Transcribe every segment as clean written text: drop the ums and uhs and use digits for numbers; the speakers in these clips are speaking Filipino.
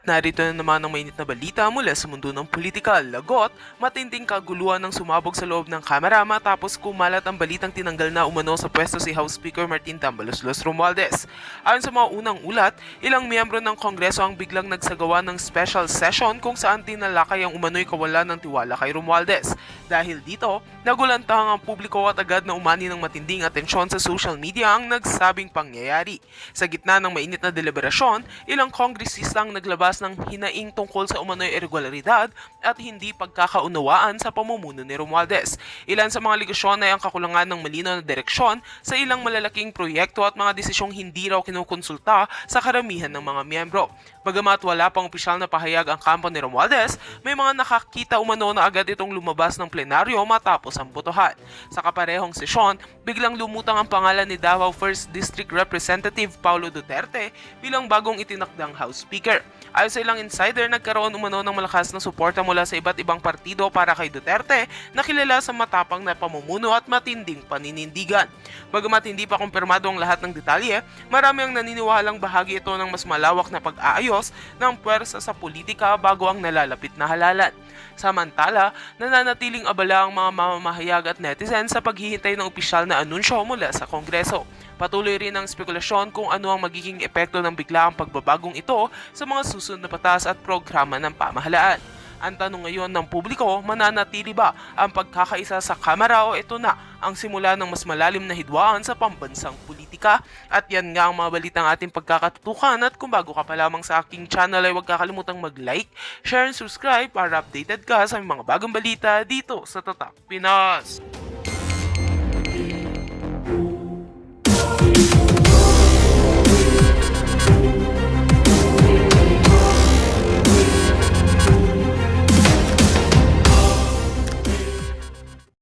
Narito na naman ang mainit na balita mula sa mundo ng politikal. Lagot, matinding kaguluhan ng sumabog sa loob ng kamera matapos kumalat ang balitang tinanggal na umano sa pwesto si House Speaker Martin Tambaloslos Romualdez. Ayon sa mga unang ulat, ilang miyembro ng Kongreso ang biglang nagsagawa ng special session kung saan tinalakay ang umano'y kawalan ng tiwala kay Romualdez. Dahil dito, nagulantang ang publiko at agad na umani ng matinding atensyon sa social media ang nagsabing pangyayari. Sa gitna ng mainit na deliberasyon, ilang kongresista ang naglabas ng hinaing tungkol sa umano'y irregularidad at hindi pagkakaunawaan sa pamumuno ni Romualdez. Ilan sa mga aligasyon ay ang kakulangan ng malinaw na direksyon sa ilang malalaking proyekto at mga desisyong hindi raw kinukonsulta sa karamihan ng mga miyembro. Bagamat wala pang opisyal na pahayag ang kampo ni Romualdez, may mga nakakita umano na agad itong lumabas ng plenaryo matapos ang botohan. Sa kaparehong sesyon, biglang lumutang ang pangalan ni Davao 1st District Representative Paulo Duterte bilang bagong itinakdang House Speaker. Ayon sa ilang insider, nagkaroon umano ng malakas na suporta mula sa iba't ibang partido para kay Duterte na kilala sa matapang na pamumuno at matinding paninindigan. Bagamat hindi pa kumpirmado ang lahat ng detalye, marami ang naniniwalang bahagi ito ng mas malawak na pag-aayos ng puwersa sa politika bago ang nalalapit na halalan. Samantala, nananatiling abala ang mga mamamahayag at netizen sa paghihintay ng opisyal na anunsyo mula sa Kongreso. Patuloy rin ang spekulasyon kung ano ang magiging epekto ng biglaang pagbabagong ito sa mga susunod na batas at programa ng pamahalaan. Ang tanong ngayon ng publiko, mananatili ba ang pagkakaisa sa Kamara o ito na ang simula ng mas malalim na hidwaan sa pambansang politika? At yan nga ang mga balitang ating pagkakatutukan at kung bago ka pa lamang sa aking channel ay huwag kakalimutang mag-like, share and subscribe para updated ka sa mga bagong balita dito sa TATAK Pinas.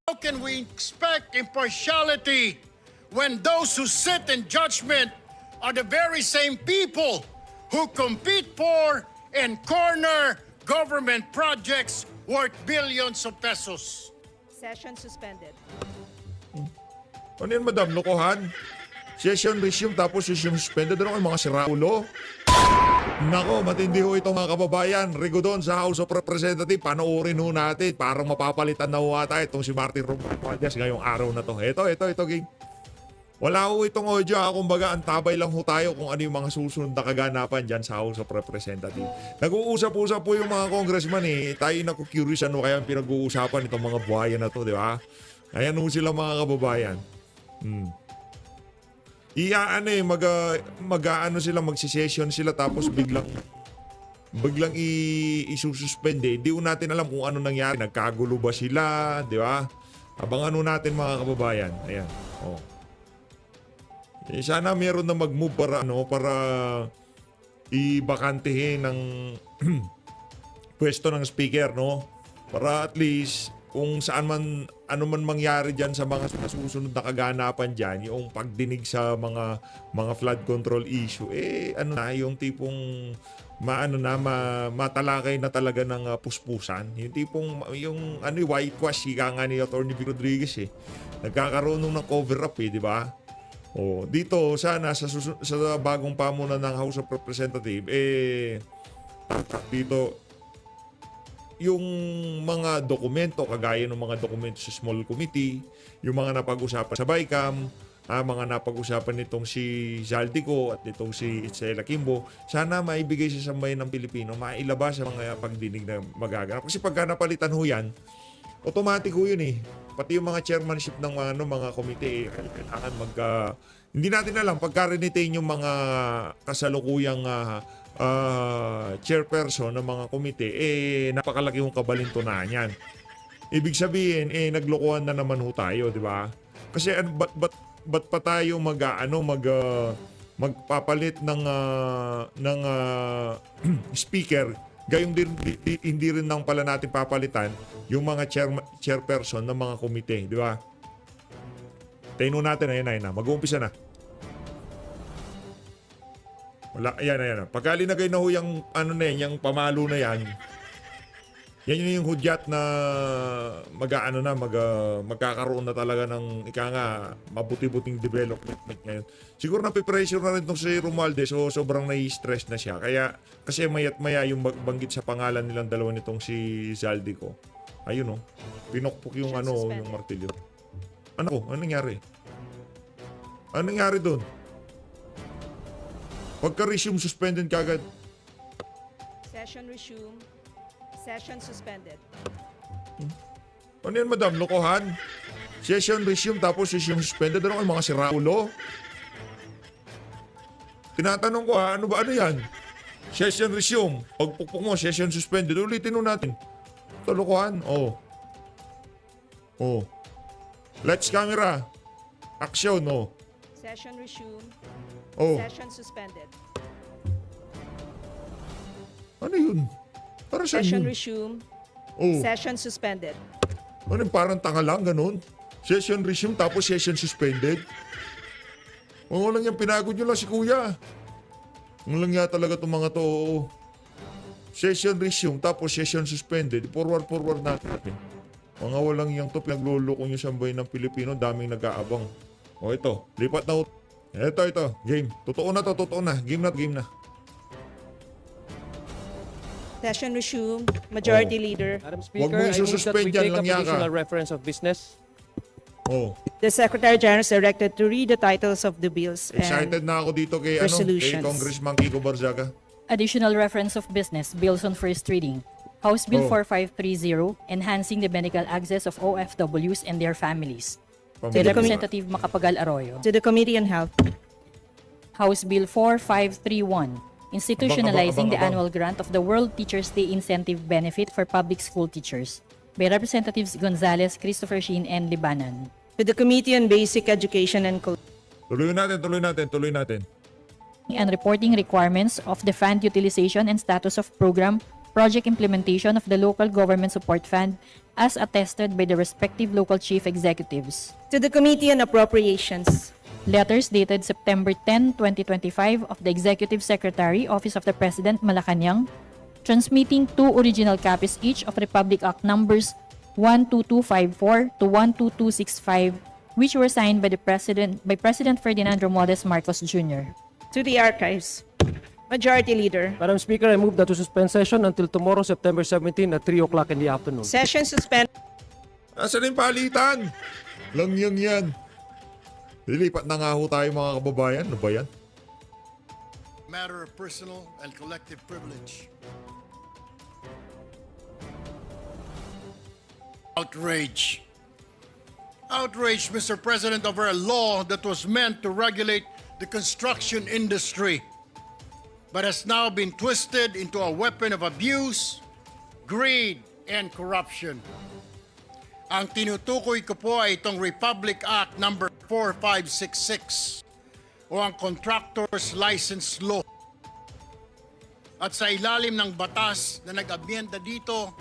How can we expect impartiality when those who sit in judgment are the very same people who compete for and corner government projects worth billions of pesos? Session suspended. Ano yan, madam? Lokohan? Session resume tapos session suspended. Ano kayo mga siraulo? Nako, matindi ho itong mga kababayan. Rigo doon sa House of Representatives, panoorin ho natin. Parang mapapalitan na ho ata itong si Martin Romualdez ngayong araw na to. Ito, gang. Wala ho itong audio. Kumbaga, antabay lang ho tayo kung ano yung mga susunod na kaganapan dyan sa House of Representatives. Nag-uusap-usap po yung mga congressman eh. Tayo naku-curious ano kaya pinag-uusapan itong mga buhayan na to, di ba? Ayan ho sila mga kababayan. Magsisession sila tapos biglang isususpend eh. Di natin alam kung ano nangyari. Nagkagulo ba sila, di ba? Abangan natin mga kababayan. Ayan. Oh. Eh, sana meron na mag-move para ibakantehin ng pwesto ng speaker, no? Para at least kung saan man ano man mangyari diyan sa mga susunod na kaganapan diyan, yung pagdinig sa mga flood control issue yung tipong matalakay na talaga ng puspusan, yung tipong whitewash ika nga ni Atty. Rodriguez nagkakaroon ng cover up di ba? Dito sana sa bagong pamunan ng House of Representatives dito yung mga dokumento, kagaya ng mga dokumento sa small committee, yung mga napag-usapan sa BICAM, mga napag-usapan nitong si Zaldico at nitong si Itzela Kimbo, sana maibigay sa sambayan ng Pilipino, mailabas sa mga pagdinig na magaganap. Kasi pagka napalitan ho yan, automatic ho yun Pati yung mga chairmanship ng mga komite, kailangan hindi natin alam, pagka-retain yung mga kasalukuyang chairperson ng mga komite, napakalaki yung kabalintunan yan. Ibig sabihin, naglokohan na naman ho tayo, di ba? Kasi ba't pa tayo magpapalit ng speaker, gayong hindi rin nang pala natin papalitan yung mga chairperson ng mga komite, di ba? Tayo natin, ayan na, mag-uumpisa na. Wala, ayan. Pagka linagay na ho yung yung pamalo na yan, Yan yung hudyat na magkakaroon na talaga ng mabuti-buting development ngayon. Siguro napipressure na rin itong si Romualdez, so sobrang nai-stress na siya. Kasi mayat maya yung banggit sa pangalan nilang dalawa nitong si Zaldico. Ayun pinokpok yung yung martilyo. Ano nangyari? Ano nangyari doon? Pagka-resume, suspended kagad. Session resume. Session suspended. Ano yan, madam? Lokohan? Session resume tapos session suspended. Ano kayo, mga siraulo? Tinatanong ko ano yan? Session resume. Pagpukpok mo, session suspended. Ulitin natin. Ito, lokohan. Lights, camera. Action, Session resume. Session suspended. Ano yun? Para saan Session yun? resume. Session suspended. Ano yung parang tanga lang, ganun? Session resume tapos session suspended? Lang yan, pinagod nyo lang si kuya. Lang yan talaga itong mga to. Session resume tapos session suspended. Forward natin. Mga walang yang to, pinagluloko nyo sa bayan ng Pilipino, daming nag-aabang. Ito, lipat na. Ito, game. Totoo na. Game na. Session resume. Majority Leader. Madam Wag Speaker, mo I move that isususpend we yan, take up langya ka. additional reference of business. The Secretary General is directed to read the titles of the bills Excited and na ako dito kay resolutions. Congressman Kiko Barzaga. Additional reference of business bills on first reading. House Bill 4530, enhancing the medical access of OFWs and their families. To Representative Macapagal Arroyo. to the Committee on Health. House Bill 4531, institutionalizing the Abang. annual grant of the World Teachers' Day Incentive Benefit for public school teachers by Representatives Gonzales, Christopher Sheen, and Libanan. To the Committee on Basic Education and Culture. Tuloy natin. And reporting requirements of the fund utilization and status of program project implementation of the local government support fund as attested by the respective local chief executives. To the Committee on Appropriations. Letters dated September 10, 2025 of the Executive Secretary, Office of the President, Malacanang, transmitting 2 original copies each of Republic Act numbers 12254 to 12265, which were signed by President Ferdinand Romualdez Marcos Jr. To the Archives. Majority Leader. Madam Speaker, I move that to suspend session until tomorrow, September 17 at 3 o'clock in the afternoon. Session suspended. Asan yung palitan? Langyang yan. Lilipat na nga ho tayo mga kababayan. Ano ba yan? Matter of personal and collective privilege. Outrage. Outrage, Mr. President, over a law that was meant to regulate the construction industry, but has now been twisted into a weapon of abuse, greed, and corruption. Ang tinutukoy ko po ay itong Republic Act number 4566 o ang Contractors License Law. At sa ilalim ng batas na nag-amyenda dito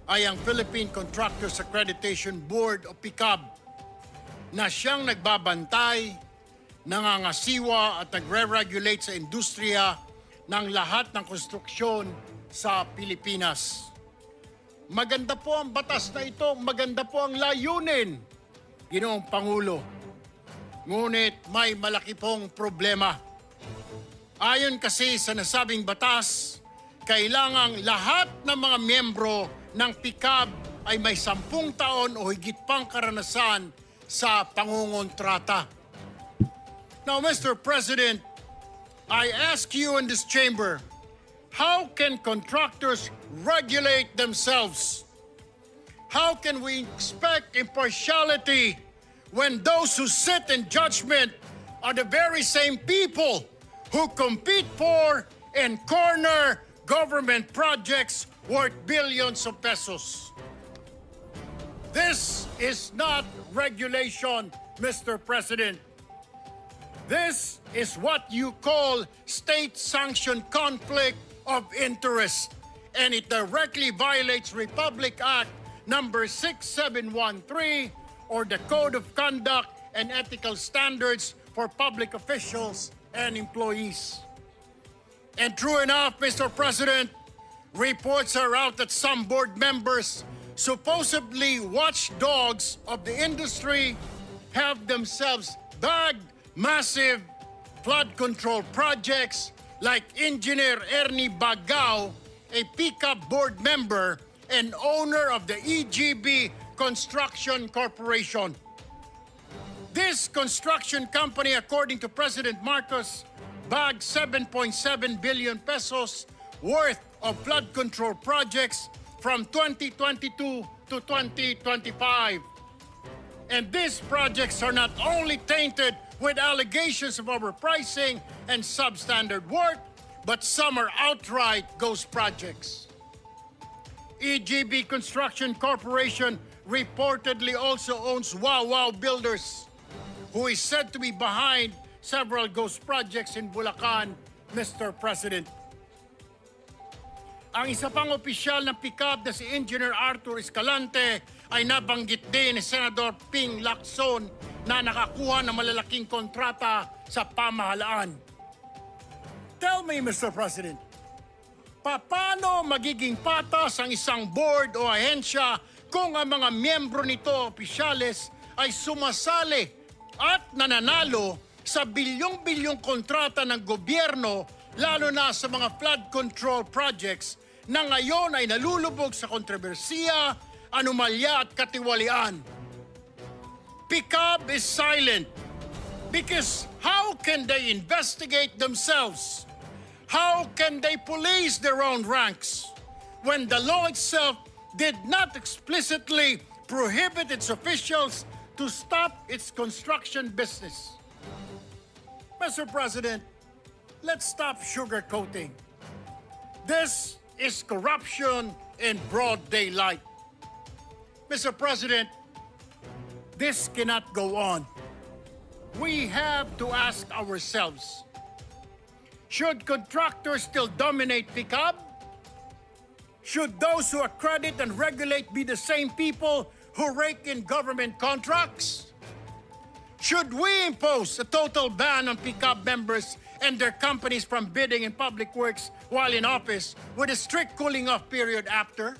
ay ang Philippine Contractors Accreditation Board o PICAB na siyang nagbabantay, nangangasiwa at nagre-regulate sa industriya ng lahat ng konstruksyon sa Pilipinas. Maganda po ang batas na ito, maganda po ang layunin, Ginoong Pangulo. Ngunit may malaki pong problema. Ayon kasi sa nasabing batas, kailangang lahat ng mga miyembro ng PICAB ay may 10 taon o higit pang karanasan sa pangungontrata. Now, Mr. President, I ask you in this chamber, how can contractors regulate themselves? How can we expect impartiality when those who sit in judgment are the very same people who compete for and corner government projects worth billions of pesos? This is not regulation, Mr. President. This is what you call state-sanctioned conflict of interest, and it directly violates Republic Act number 6713 or the Code of Conduct and Ethical Standards for Public Officials and Employees. And true enough, Mr. President, Reports are out that some board members, supposedly watchdogs of the industry, have themselves bagged massive flood control projects like Engineer Ernie Bagao, a pickup board member and owner of the EGB Construction Corporation. This construction company, according to President Marcos, bagged 7.7 billion pesos worth of flood control projects from 2022 to 2025. And these projects are not only tainted with allegations of overpricing and substandard work, but some are outright ghost projects. EGB Construction Corporation reportedly also owns Wow Builders, who is said to be behind several ghost projects in Bulacan, Mr. President. Ang isa pang opisyal ng pickup na si Engineer Arthur Escalante ay nabanggit din ni Senador Ping Lacson na nakakuha ng malalaking kontrata sa pamahalaan. Tell me, Mr. President, paano magiging patas ang isang board o ahensya kung ang mga miyembro nito, opisyales, ay sumasali at nananalo sa bilyong-bilyong kontrata ng gobyerno, lalo na sa mga flood control projects na ngayon ay nalulubog sa kontrobersiya, anomalya at katiwalian. PICAB is silent because how can they investigate themselves? How can they police their own ranks when the law itself did not explicitly prohibit its officials to stop its construction business? Mr. President, let's stop sugarcoating. This is corruption in broad daylight. Mr. President, this cannot go on. We have to ask ourselves, should contractors still dominate PICAB? Should those who accredit and regulate be the same people who rake in government contracts? Should we impose a total ban on PICAB members and their companies from bidding in public works while in office with a strict cooling-off period after?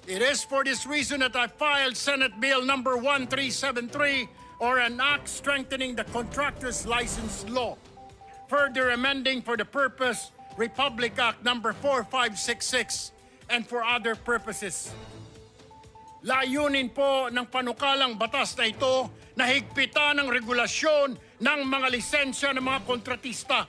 It is for this reason that I filed Senate Bill number 1373, or an act strengthening the contractor's license law, further amending for the purpose Republic Act number 4566 and for other purposes. Layunin po ng panukalang batas na ito na higpitan ang regulasyon ng mga lisensya ng mga kontratista.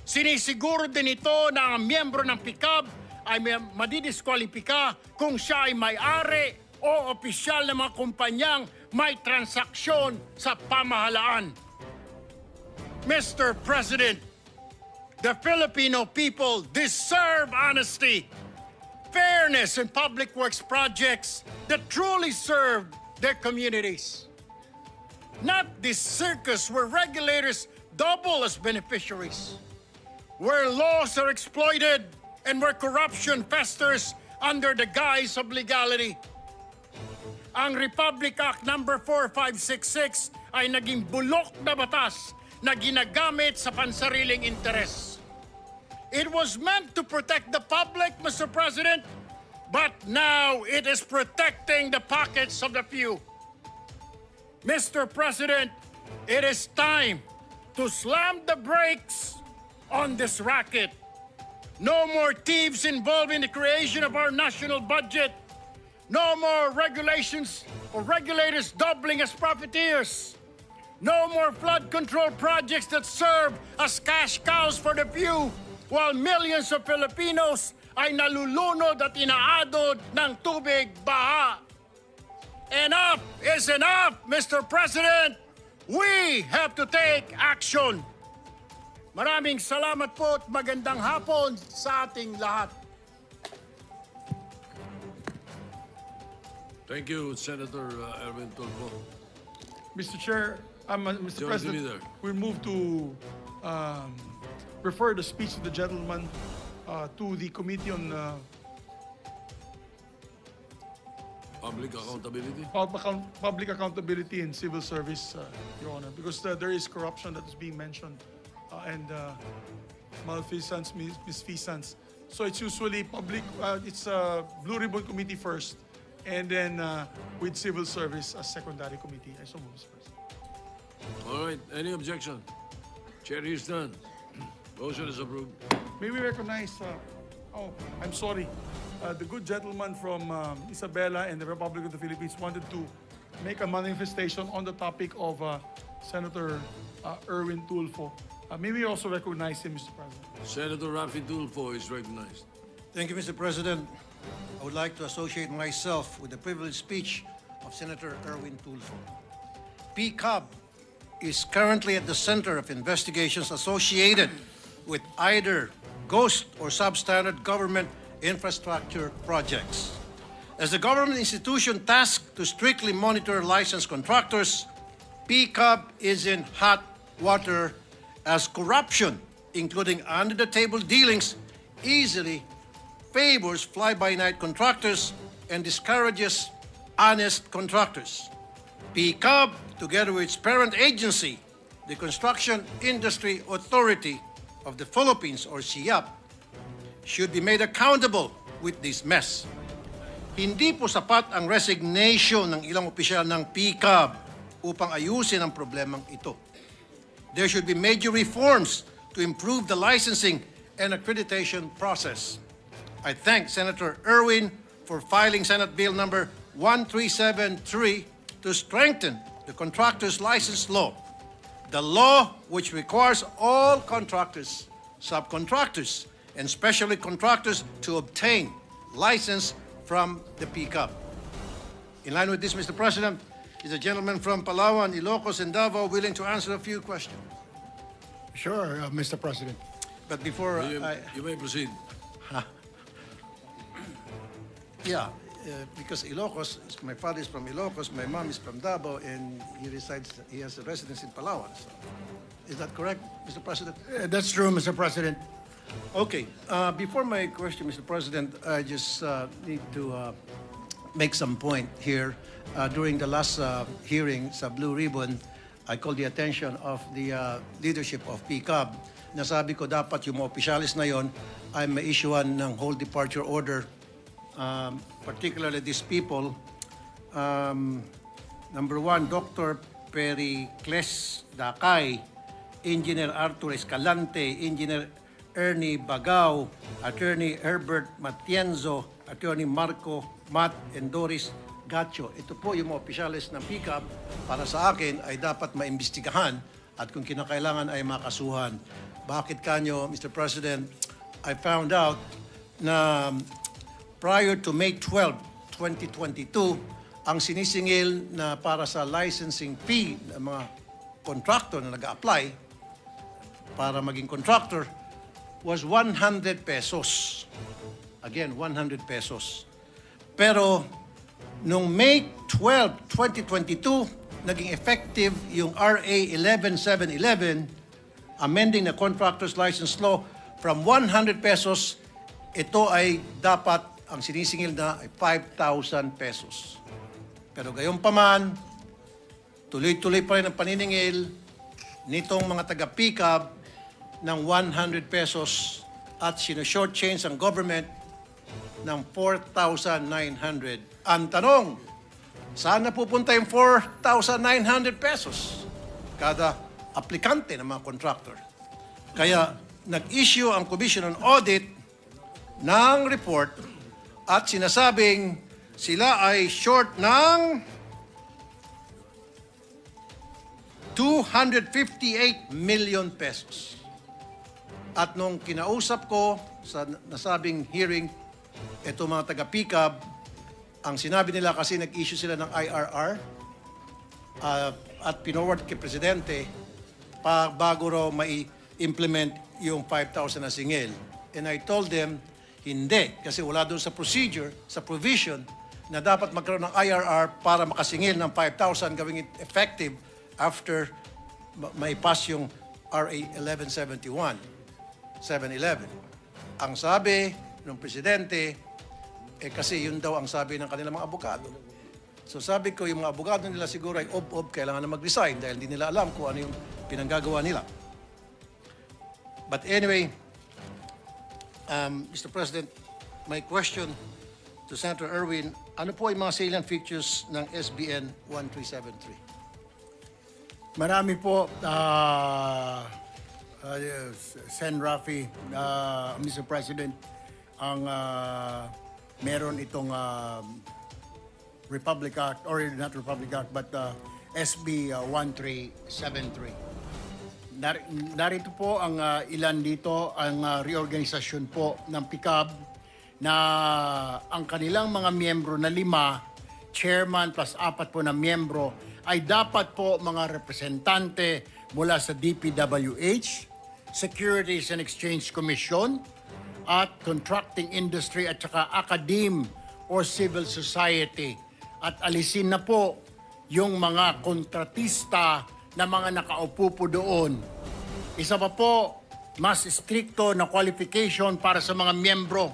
Sinisiguro din ito na ang miyembro ng PICAB ay madidiskwalipika kung siya ay may-ari o opisyal ng mga kumpanyang may transaksyon sa pamahalaan. Mr. President, the Filipino people deserve honesty, fairness in public works projects that truly serve their communities. Not this circus where regulators double as beneficiaries, where laws are exploited and where corruption festers under the guise of legality. Ang Republic Act number 4566 ay naging bulok na batas na ginagamit sa pansariling interes. It was meant to protect the public, Mr. President, but now it is protecting the pockets of the few. Mr. President, it is time to slam the brakes on this racket. No more thieves involved in the creation of our national budget. No more regulations or regulators doubling as profiteers. No more flood control projects that serve as cash cows for the few, while millions of Filipinos ay nalulunod at inaadod ng tubig baha. Enough is enough, Mr. President! We have to take action! Maraming salamat po at magandang hapon sa ating lahat. Thank you, Senator Erwin Tulfo. Mr. Chair, Mr. Majority President, Leader. we move to refer the speech of the gentleman to the Committee on Public accountability. Public Accountability and Civil Service, Your Honor, because there is corruption that is being mentioned and malfeasance, misfeasance. So it's usually public, it's Blue Ribbon Committee first, and then with Civil Service as secondary committee. I so move, Mr. President. All right, any objection? Chair is done. Motion is approved. May we recognize, I'm sorry, the good gentleman from Isabela and the Republic of the Philippines wanted to make a manifestation on the topic of Senator Erwin Tulfo. May we also recognize him, Mr. President? Senator Rafi Tulfo is recognized. Thank you, Mr. President. I would like to associate myself with the privileged speech of Senator Erwin Tulfo. PCAB is currently at the center of investigations associated with either ghost or substandard government infrastructure projects. As the government institution tasked to strictly monitor licensed contractors, PCAB is in hot water as corruption, including under-the-table dealings, easily favors fly-by-night contractors and discourages honest contractors. PCAB, together with its parent agency, the Construction Industry Authority of the Philippines, or SIAP, should be made accountable with this mess. Hindi po sapat ang resignation ng ilang opisyal ng PCAB upang ayusin ang problemang ito. There should be major reforms to improve the licensing and accreditation process. I thank Senator Erwin for filing Senate Bill number 1373 to strengthen the contractor's license law, the law which requires all contractors, subcontractors, and specialty contractors to obtain license from the PCAB. In line with this, Mr. President, is a gentleman from Palawan, Ilocos, and Davao willing to answer a few questions. Sure, Mr. President. But before You may proceed. because Ilocos, my father is from Ilocos, my mom is from Davao, and he has a residence in Palawan. So, is that correct, Mr. President? That's true, Mr. President. Okay, before my question, Mr. President, I just need to make some point here. During the last hearing sa Blue Ribbon, I called the attention of the leadership of PCAB. Nasabi ko dapat yung mga opisyalis na yon ay ma-issuean ng whole departure order, particularly these people. Number one, Dr. Pericles Dakay, Engineer Arthur Escalante, Engineer Ernie Bagao, Attorney Herbert Matienzo, Attorney Marco Matt, and Doris Gacho. Ito po yung mga opisyalis ng PCAB para sa akin ay dapat maimbestigahan at kung kinakailangan ay makasuhan. Bakit kanyo, Mr. President, I found out na prior to May 12, 2022, ang sinisingil na para sa licensing fee ng mga contractor na nag-a-apply para maging contractor was 100 pesos. Again, 100 pesos. Pero noong May 12, 2022, naging effective yung RA 11711, amending the contractor's license law from 100 pesos, ito ay dapat ang sinisingil na ay 5,000 pesos. Pero gayon pa man, tuloy-tuloy pa rin ang paniningil nitong mga taga-PCAB ng 100 pesos at sino-shortchange ang government ng 4,900. Ang tanong, saan na pupunta yung 4,900 pesos? Kada aplikante ng mga contractor. Kaya nag-issue ang Commission on Audit ng report at sinasabing sila ay short ng 258 million pesos. At nung kinausap ko sa nasabing hearing, ito mga taga-PCAB, ang sinabi nila kasi nag-issue sila ng IRR at pinoward kay Presidente bago raw mai-implement yung 5,000 na singil. And I told them, hindi, kasi wala doon sa procedure, sa provision, na dapat magkaroon ng IRR para makasingil ng 5,000, gawing it effective after maipass yung RA 1171. 711. Ang sabi ng Presidente, kasi yun daw ang sabi ng kanilang mga abogado. So sabi ko, yung mga abogado nila siguro ay kailangan na mag-resign dahil hindi nila alam kung ano yung pinanggagawa nila. But anyway, Mr. President, my question to Senator Erwin, ano po yung mga salient features ng SBN 1373? Marami po, Sen. Rafi, Mr. President, ang meron itong Republic Act, or not Republic Act, but SB 1373. Narito po ang ilan dito, ang reorganisasyon po ng PICAB na ang kanilang mga miyembro na 5, chairman plus 4 po na miyembro, ay dapat po mga representante mula sa DPWH, Securities and Exchange Commission, at contracting industry at saka academe or civil society. At alisin na po yung mga kontratista na mga nakaupo po doon. Isa pa po, mas stricto na qualification para sa mga miyembro.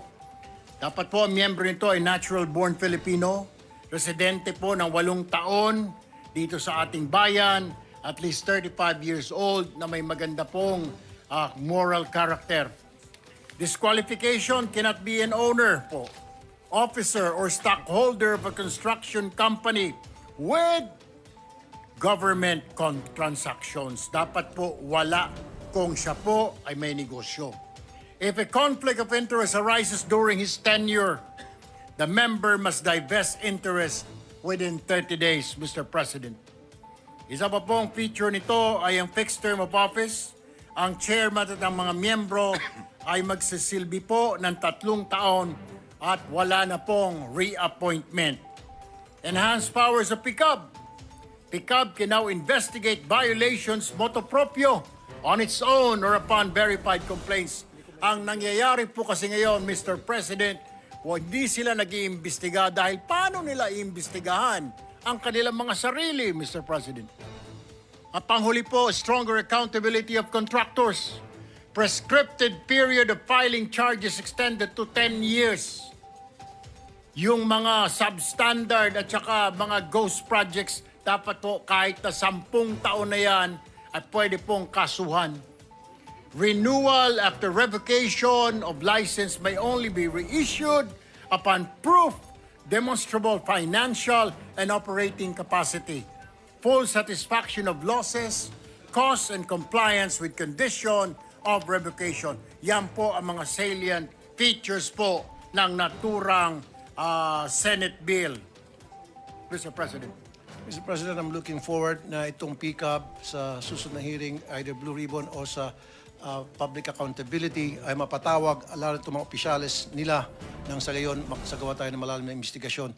Dapat po ang miyembro nito ay natural-born Filipino, residente po ng 8 taon dito sa ating bayan, at least 35 years old, na may maganda pong moral character. Disqualification cannot be an owner po, officer or stockholder of a construction company with government transactions. Dapat po wala kung siya po ay may negosyo. If a conflict of interest arises during his tenure, the member must divest interest within 30 days, Mr. President. Isa pa pong feature nito ay ang fixed term of office. Ang chairman at ang mga miyembro ay magsisilbi po ng 3 taon at wala na pong reappointment. Enhanced powers of PICAB. PICAB can now investigate violations motu proprio on its own or upon verified complaints. Ang nangyayari po kasi ngayon, Mr. President, hindi sila nag-iimbestiga dahil paano nila iimbestigahan ang kanilang mga sarili, Mr. President? At panghuli po, stronger accountability of contractors. Prescripted period of filing charges extended to 10 years. Yung mga substandard at saka mga ghost projects, dapat po kahit na 10 taon na yan at pwede pong kasuhan. Renewal after revocation of license may only be reissued upon proof, demonstrable financial and operating capacity, full satisfaction of losses, costs, and compliance with condition of revocation. Yan po ang mga salient features po ng naturang Senate bill. Mr. President. Mr. President, I'm looking forward na itong PICAB sa susunod na hearing, either Blue Ribbon o sa public accountability, ay mapatawag lalo itong mga opisyalis nila nang sa gayon magsagawa tayo ng malalim na investigasyon.